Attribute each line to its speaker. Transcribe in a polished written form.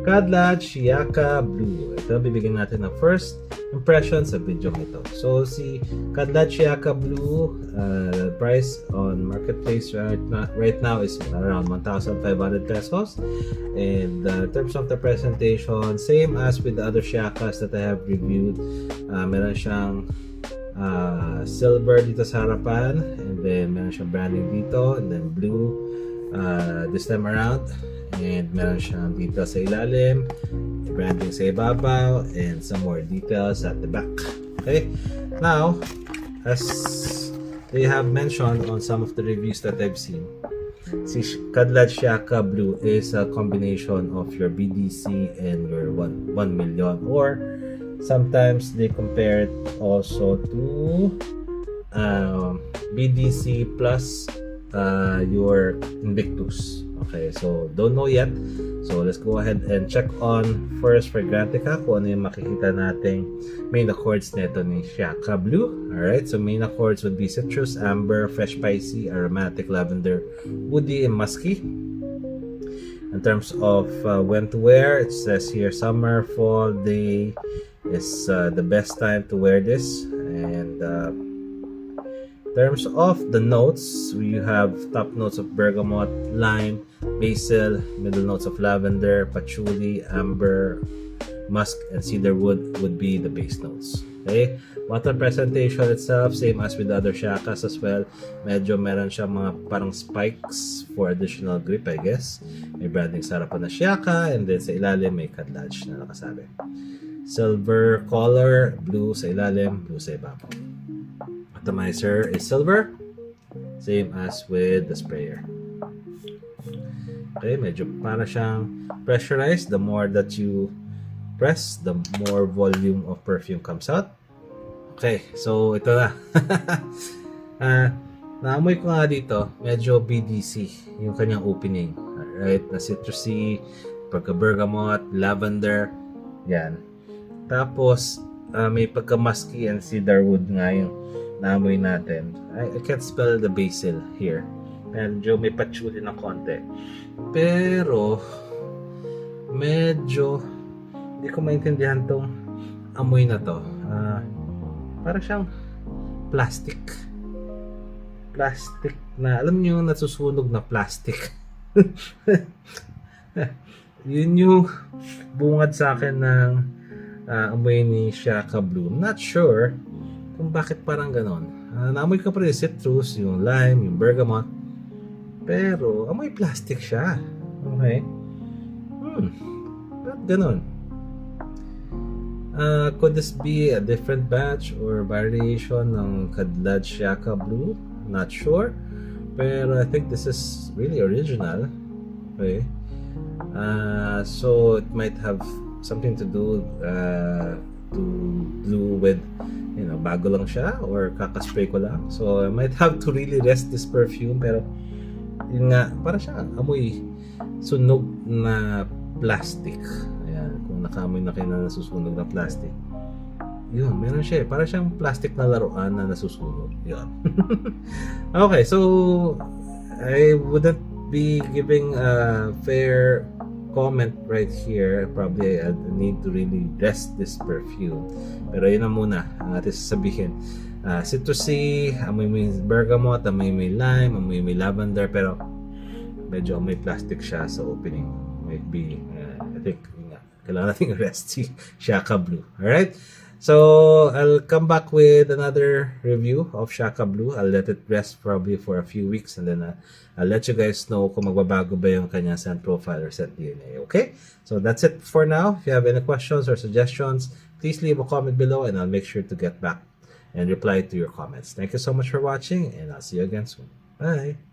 Speaker 1: Kadlad Shiaka Blue. Ito, bibigyan natin ng first impression sa video ito. So, si Kadlad Shiaka Blue, price on marketplace right now is around 1,500 pesos. And in terms of the presentation, same as with the other Shiakas that I have reviewed. Meron siyang silver dito sa harapan, and then meron siyang branding dito, and then blue this time around, and meron siyang dito sa ilalim, branding sa ibabaw, and some more details at the back. Okay, now as they have mentioned on some of the reviews that I've seen, si Kadlad Shiaka Blue is a combination of your BDC and your 1 million, or sometimes they compare it also to BDC plus your Invictus. Okay, so don't know yet. So let's go ahead and check on first for Grantica kung ano yung makikita nating main accords nito ni Shiaka Blue. Alright, so main accords would be citrus, amber, fresh spicy, aromatic, lavender, woody, and musky. In terms of when to wear, it says here summer, fall, day is the best time to wear this. And in terms of the notes, we have top notes of bergamot, lime, basil, middle notes of lavender, patchouli, amber, musk, and cedarwood would be the base notes. Okay, bottle presentation itself, same as with the other Shiakas as well. Medyo meron siya mga parang spikes for additional grip, I guess. May branding sa harapan na Shiaka, and then sa ilalim may Kadlad na nakasabi. Silver color, blue sa ilalim, blue sa ibabaw. Atomizer is silver, same as with the sprayer. Okay, medyo para siyang pressurized. The more that you press, the more volume of perfume comes out. Okay, so ito na. Naamoy ko nga dito, medyo BDC yung kanyang opening. Right, na citrusy, pagka-bergamot, lavender, yan. Tapos, may pagka-musky and cedarwood nga yung naamoy natin. I can't spell the basil here. Medyo may patchouli na konti. Pero, medyo hindi ko maintindihan tong amoy na to. Para siyang plastic. Plastic na, alam niyo, nasusunog na plastic. Yun yung bungad sa akin ng amoy ni Shiaka Blue. Not sure kung bakit parang ganon. Naamoy ko pa rin citrus, yung lime, yung bergamot. Pero, amoy plastic siya. Okay? Ba't ganon? Could this be a different batch or variation ng Kadlad Shiaka Blue? Not sure. Pero I think this is really original. Okay? So, it might have something to do with, you know, bago lang siya or kakaspray ko lang. So, I might have to really rest this perfume. Pero, yun nga, para siya amoy sunog na plastic. Ayan, kung nakaamoy na kayo na nasusunog na plastic. Yun, meron siya. Para siyang plastic na laruan na nasusunog. Yun. Okay, so, I wouldn't be giving a fair comment right here. Probably I need to really rest this perfume. Pero yun na muna ang ating sasabihin. Citrusy, amoy may bergamot, amoy may lime, amoy may lavender, pero medyo amoy plastic siya sa opening. Might be, I think, kailangan natin rest si Shiaka Blue. Alright? So, I'll come back with another review of Shiaka Blue. I'll let it rest probably for a few weeks, and then I'll let you guys know kung magbabago ba yung kanyang scent profile or scent DNA. Okay? So, that's it for now. If you have any questions or suggestions, please leave a comment below, and I'll make sure to get back and reply to your comments. Thank you so much for watching, and I'll see you again soon. Bye!